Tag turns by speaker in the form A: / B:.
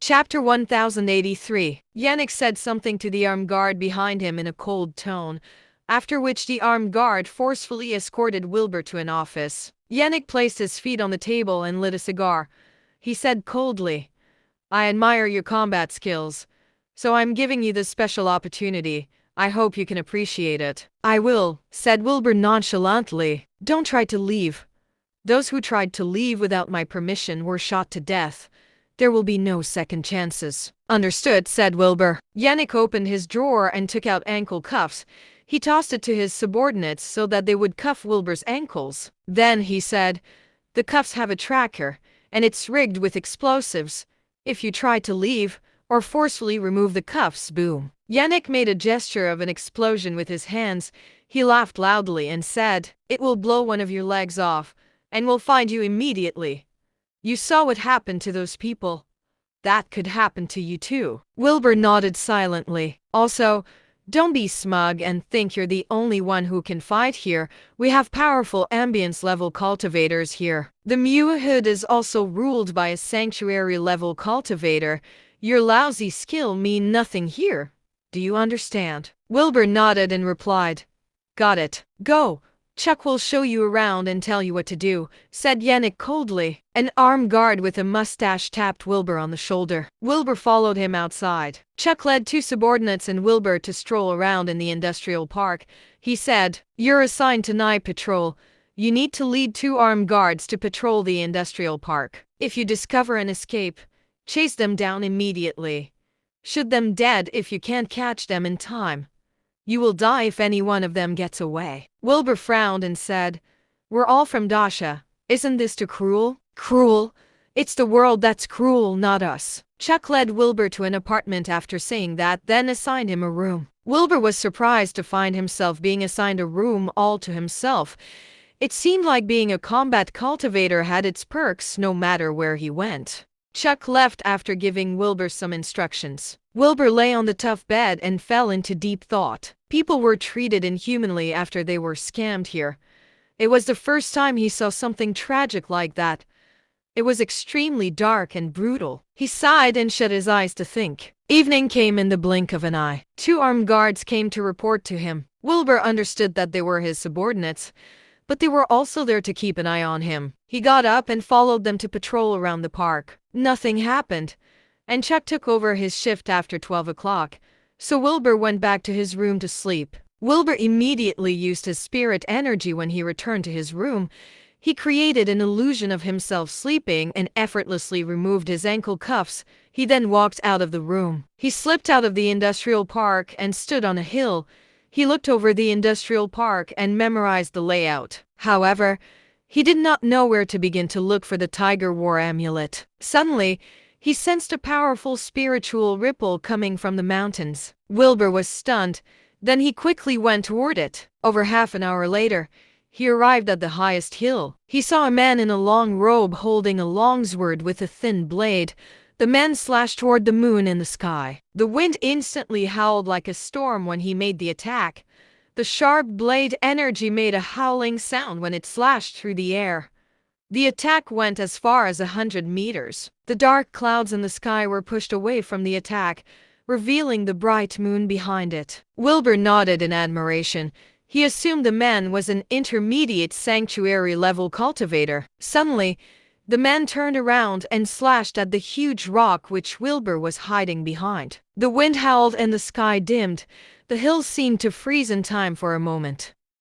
A: Chapter 1083. Yannick said something to the armed guard behind him in a cold tone, after which the armed guard forcefully escorted Wilbur to an office. Yannick placed his feet on the table and lit a cigar. He said coldly, "I admire your combat skills, so I'm giving you this special opportunity. I hope you can appreciate it." "I will," said Wilbur nonchalantly. "Don't try to leave. Those who tried to leave without my permission were shot to death. There will be no second chances." "Understood," said Wilbur. Yannick opened his drawer and took out ankle cuffs. He tossed it to his subordinates so that they would cuff Wilbur's ankles. Then he said, "The cuffs have a tracker, and it's rigged with explosives. If you try to leave or forcefully remove the cuffs, boom." Yannick made a gesture of an explosion with his hands. He laughed loudly and said, "It will blow one of your legs off, and we'll find you immediately. You saw what happened to those people. That could happen to you too." Wilbur nodded silently. "Also, don't be smug and think you're the only one who can fight here. We have powerful ambience-level cultivators here. The Muahud is also ruled by a sanctuary-level cultivator. Your lousy skill mean nothing here. Do you understand?" Wilbur nodded and replied, "Got it. Go. Chuck will show you around and tell you what to do," said Yannick coldly. An armed guard with a mustache tapped Wilbur on the shoulder. Wilbur followed him outside. Chuck led two subordinates and Wilbur to stroll around in the industrial park. He said, "You're assigned to night patrol. You need to lead two armed guards to patrol the industrial park. If you discover an escape, chase them down immediately. Shoot them dead if you can't catch them in time. You will die if any one of them gets away." Wilbur frowned and said, "We're all from Dasha. Isn't this too cruel?" "Cruel? It's the world that's cruel, not us." Chuck led Wilbur to an apartment after saying that, then assigned him a room. Wilbur was surprised to find himself being assigned a room all to himself. It seemed like being a combat cultivator had its perks no matter where he went. Chuck left after giving Wilbur some instructions. Wilbur lay on the tough bed and fell into deep thought. People were treated inhumanly after they were scammed here. It was the first time he saw something tragic like that. It was extremely dark and brutal. He sighed and shut his eyes to think. Evening came in the blink of an eye. Two armed guards came to report to him. Wilbur understood that they were his subordinates, but they were also there to keep an eye on him. He got up and followed them to patrol around the park. Nothing happened, and Chuck took over his shift after 12 o'clock, so Wilbur went back to his room to sleep. Wilbur immediately used his spirit energy when he returned to his room. He created an illusion of himself sleeping and effortlessly removed his ankle cuffs. He then walked out of the room. He slipped out of the industrial park and stood on a hill. He looked over the industrial park and memorized the layout. However, he did not know where to begin to look for the Tiger War amulet. Suddenly, he sensed a powerful spiritual ripple coming from the mountains. Wilbur was stunned. Then he quickly went toward it. Over half an hour later, he arrived at the highest hill. He saw a man in a long robe holding a longsword with a thin blade. The man slashed toward the moon in the sky. The wind instantly howled like a storm when he made the attack. The sharp blade energy made a howling sound when it slashed through the air. The attack went as far as 100 meters. The dark clouds in the sky were pushed away from the attack, revealing the bright moon behind it. Wilbur nodded in admiration. He assumed the man was an intermediate sanctuary-level cultivator. Suddenly, the man turned around and slashed at the huge rock which Wilbur was hiding behind. The wind howled and the sky dimmed. The hills seemed to freeze in time for a moment.